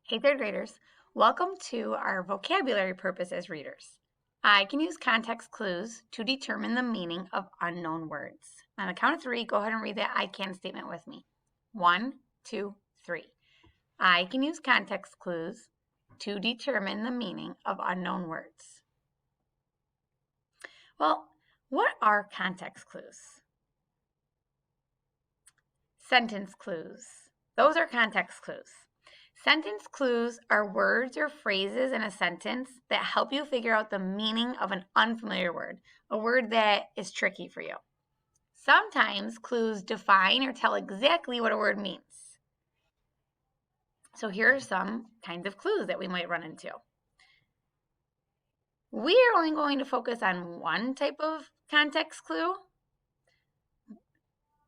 Hey, third graders. Welcome to our vocabulary purpose as readers. I can use context clues to determine the meaning of unknown words. On the count of three, go ahead and read that I can statement with me. 1, 2, 3. I can use context clues to determine the meaning of unknown words. Well, what are context clues? Sentence clues. Those are context clues. Sentence clues are words or phrases in a sentence that help you figure out the meaning of an unfamiliar word, a word that is tricky for you. Sometimes clues define or tell exactly what a word means. So here are some kinds of clues that we might run into. We are only going to focus on one type of context clue.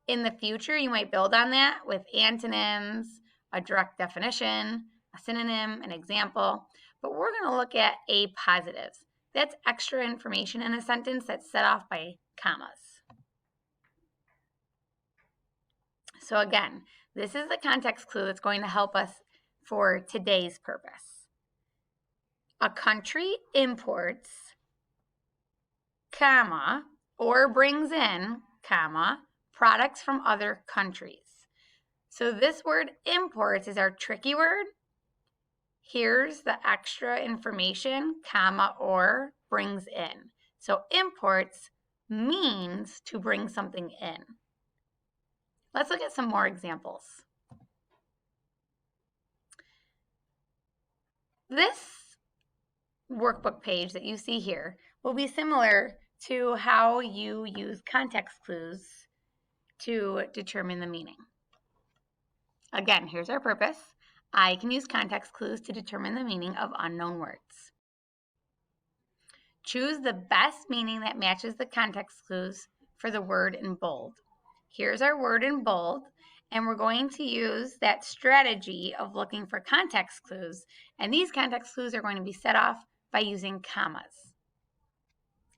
In the future, you might build on that with antonyms, a direct definition, a synonym, an example, but we're going to look at A positives. That's extra information in a sentence that's set off by commas. So again, this is the context clue that's going to help us for today's purpose. A country imports, comma, or brings in, comma, products from other countries. So this word imports is our tricky word. Here's the extra information, comma, or brings in. So imports means to bring something in. Let's look at some more examples. This workbook page that you see here will be similar to how you use context clues to determine the meaning. Again, here's our purpose. I can use context clues to determine the meaning of unknown words. Choose the best meaning that matches the context clues for the word in bold. Here's our word in bold, and we're going to use that strategy of looking for context clues, and these context clues are going to be set off by using commas.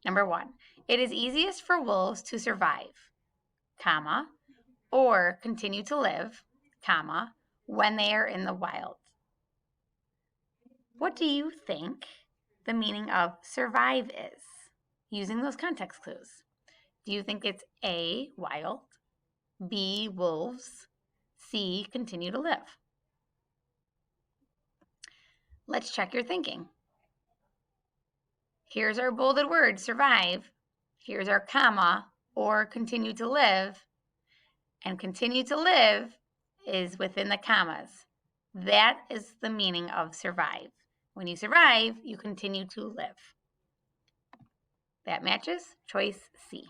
Number 1, it is easiest for wolves to survive, comma, or continue to live, comma, when they are in the wild. What do you think the meaning of survive is using those context clues? Do you think it's A, wild, B, wolves, C, continue to live? Let's check your thinking. Here's our bolded word, survive. Here's our comma, or continue to live. And continue to live is within the commas. That is the meaning of survive. When you survive, you continue to live. That matches choice C.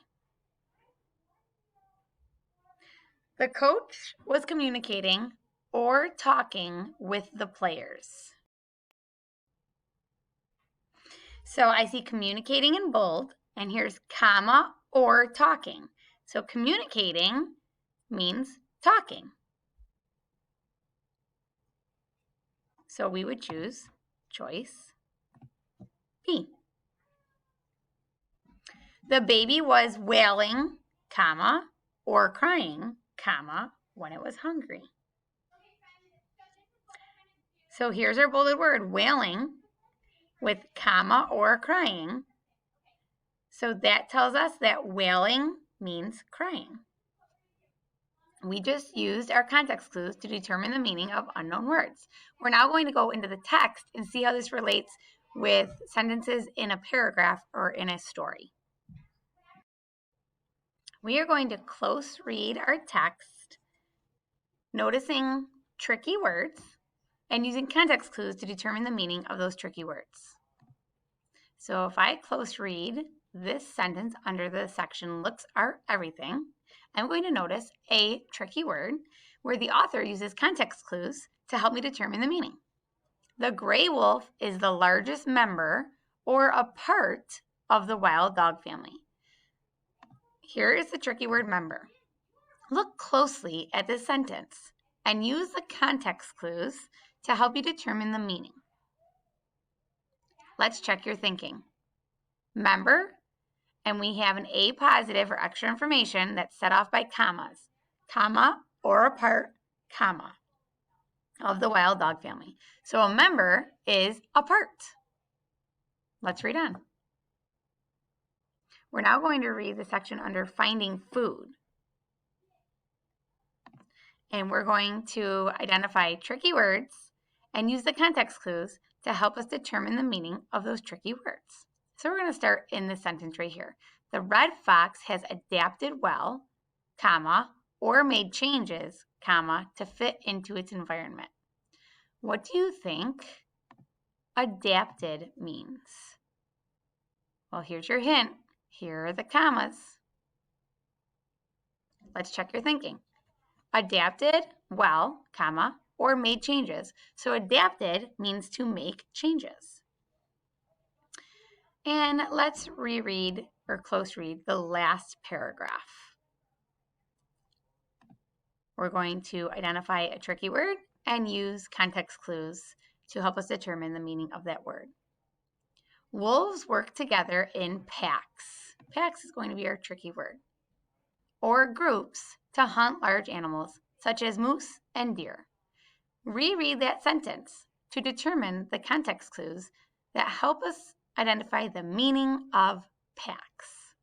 The coach was communicating or talking with the players. So I see communicating in bold, and here's comma or talking. So communicating means talking. So we would choose choice B. The baby was wailing, comma, or crying, comma, when it was hungry. So here's our bolded word, wailing, with comma or crying. So that tells us that wailing means crying. We just used our context clues to determine the meaning of unknown words. We're now going to go into the text and see how this relates with sentences in a paragraph or in a story. We are going to close read our text, noticing tricky words, and using context clues to determine the meaning of those tricky words. So if I close read this sentence under the section looks are everything, I'm going to notice a tricky word where the author uses context clues to help me determine the meaning. The gray wolf is the largest member or a part of the wild dog family. Here is the tricky word member. Look closely at this sentence and use the context clues to help you determine the meaning. Let's check your thinking. Member, and we have an A positive or extra information that's set off by commas, comma, or a part, comma. of the wild dog family. So a member is a part. Let's read on. We're now going to read the section under finding food. And we're going to identify tricky words and use the context clues to help us determine the meaning of those tricky words. So we're going to start in the sentence right here. The red fox has adapted well, comma, or made changes, comma, to fit into its environment. What do you think adapted means? Well, here's your hint. Here are the commas. Let's check your thinking. Adapted well, comma, or made changes. So adapted means to make changes. And let's reread or close read the last paragraph. We're going to identify a tricky word and use context clues to help us determine the meaning of that word. Wolves work together in packs. Packs is going to be our tricky word. Or groups to hunt large animals such as moose and deer. Reread that sentence to determine the context clues that help us identify the meaning of packs.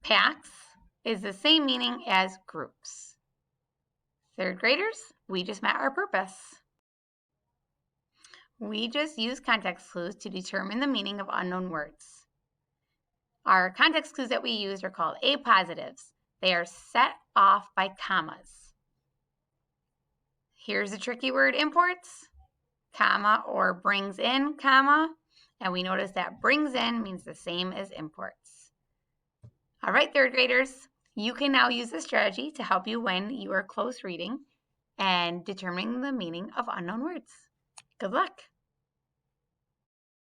Packs is the same meaning as groups. Third graders, we just met our purpose. We just use context clues to determine the meaning of unknown words. Our context clues that we use are called appositives. They are set off by commas. Here's the tricky word imports, comma, or brings in, comma, and we notice that brings in means the same as imports. All right, third graders, you can now use this strategy to help you when you are close reading and determining the meaning of unknown words. Good luck.